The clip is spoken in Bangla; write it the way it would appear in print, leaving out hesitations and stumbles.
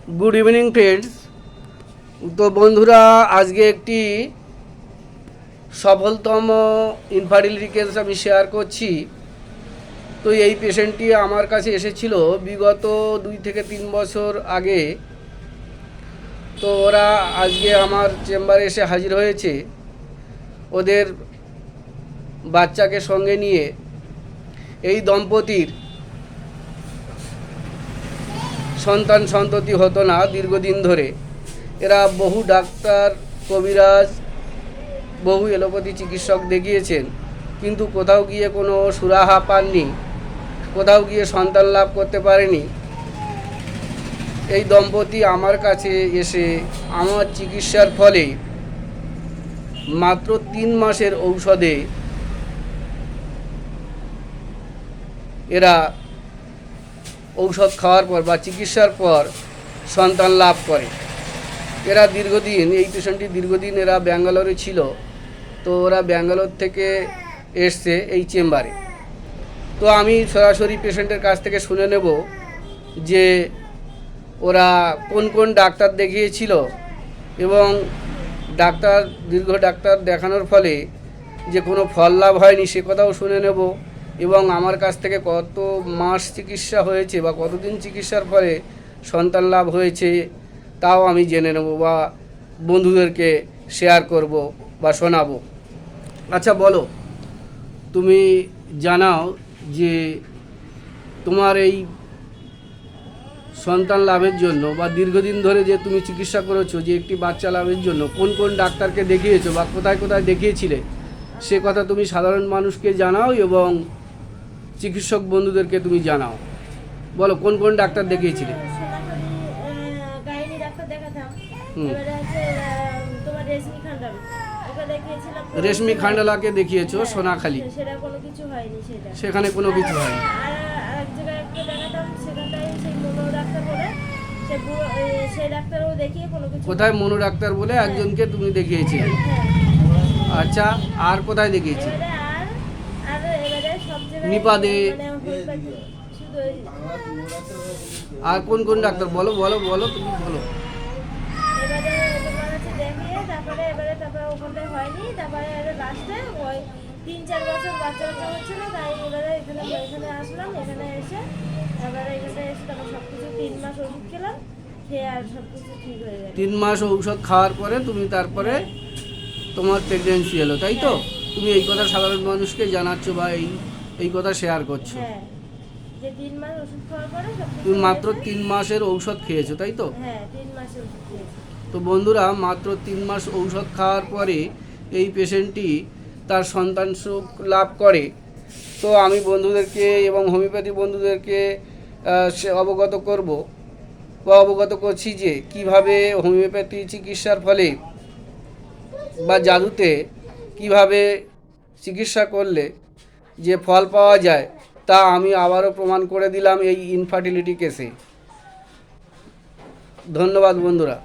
Good evening friends. তো বন্ধুরা, আজকে একটি সফলতম ইনফার্টিলিটি কেস আমি শেয়ার করছি। তো এই পেশেন্টটি আমার কাছে এসেছিল বিগত 2 থেকে 3 বছর আগে। তো ওরা আজকে আমার চেম্বারে এসে হাজির হয়েছে ওদের বাচ্চাকে সঙ্গে নিয়ে। এই দম্পতির সন্ততি হতো না দীর্ঘদিন ধরে। এরা বহু ডাক্তার, কবিরাজ, বহু এলোপ্যাথি চিকিৎসক দেখিয়েছেন, কিন্তু কোথাও গিয়ে কোনো সুরাহা পাননি, কোথাও গিয়ে সন্তান লাভ করতে পারেনি। এই দম্পতি আমার কাছে এসে আমার চিকিৎসার ফলে মাত্র 3 মাসের ঔষধে এরা ঔষধ খাওয়ার পর বা চিকিৎসার পর সন্তান লাভ করে। এরা দীর্ঘদিন, এই পেশেন্টটি দীর্ঘদিন এরা ব্যাঙ্গালোরে ছিল। তো ওরা ব্যাঙ্গালোর থেকে এসছে এই চেম্বারে। তো আমি সরাসরি পেশেন্টের কাছ থেকে শুনে নেব যে ওরা কোন কোন ডাক্তার দেখিয়েছিল এবং দীর্ঘ ডাক্তার দেখানোর ফলে যে কোনো ফল লাভ হয়নি সে কথাও শুনে নেব, এবং আমার কাছ থেকে কত মাস চিকিৎসা হয়েছে বা কতদিন চিকিৎসার পরে সন্তান লাভ হয়েছে তাও আমি জেনে নেব বা বন্ধুদেরকে শেয়ার করব বা শোনাবো। আচ্ছা বলো, তুমি জানাও যে তোমার এই সন্তান লাভের জন্য বা দীর্ঘদিন ধরে যে তুমি চিকিৎসা করেছো যে একটি বাচ্চা লাভের জন্য কোন কোন ডাক্তারকে দেখিয়েছো বা কোথায় কোথায় দেখিয়েছিলে সে কথা তুমি সাধারণ মানুষকে জানাও এবং চিকিৎসক বন্ধুদেরকে তুমি জানাও। বলো কোন কোন ডাক্তার দেখিয়েছিলে? রেশমি খান্ডালাকে দেখিয়েছো সোনাখালি, সেখানে কোনো কিছু হয়নি। কোথায়? মনো ডাক্তার বলে একজনকে তুমি দেখিয়েছিলে। আচ্ছা, আর কোথায় দেখিয়েছি? নিপাদে। আর কোন কোন ডাক্তার? বলো বলো বলো, তুমি বলো। তারপরে 3-4 বছর বাচ্চা হচ্ছিল, তাই এখানে আসলাম। এখানে এসে তারপর সবকিছু 3 মাস ওষুধ খেলাম, খেয়ে আর সবকিছু ঠিক হয়ে গেল। 3 মাস ঔষধ খাওয়ার পরে তুমি তারপরে তোমার প্রেগন্যান্সি এলো, তাই তো? তুমি এই কথা সাধারণ মানুষকে জানাচ্ছো বা এই কথা শেয়ার করছো। হ্যাঁ, যে 3 মাস ওষুধ খাওয়ার পরে তুমি মাত্র 3 মাসের ঔষধ খেয়েছো, তাই তো? হ্যাঁ, 3 মাসের ওষুধ খেয়েছি। তো বন্ধুরা, মাত্র 3 মাস ঔষধ খাওয়ার পরে এই পেশেন্টটি তার সন্তান সুখ লাভ করে। তো আমি বন্ধুদেরকে এবং হোমিওপ্যাথি বন্ধুদেরকে অবগত করব বা অবগত করছি যে কিভাবে হোমিওপ্যাথি চিকিৎসার ফলে বা জাদুতে কিভাবে চিকিৎসা করলে যে ফল পাওয়া যায় তা আমি আবারও প্রমাণ করে দিলাম এই ইনফার্টিলিটি কেসে। ধন্যবাদ বন্ধুরা।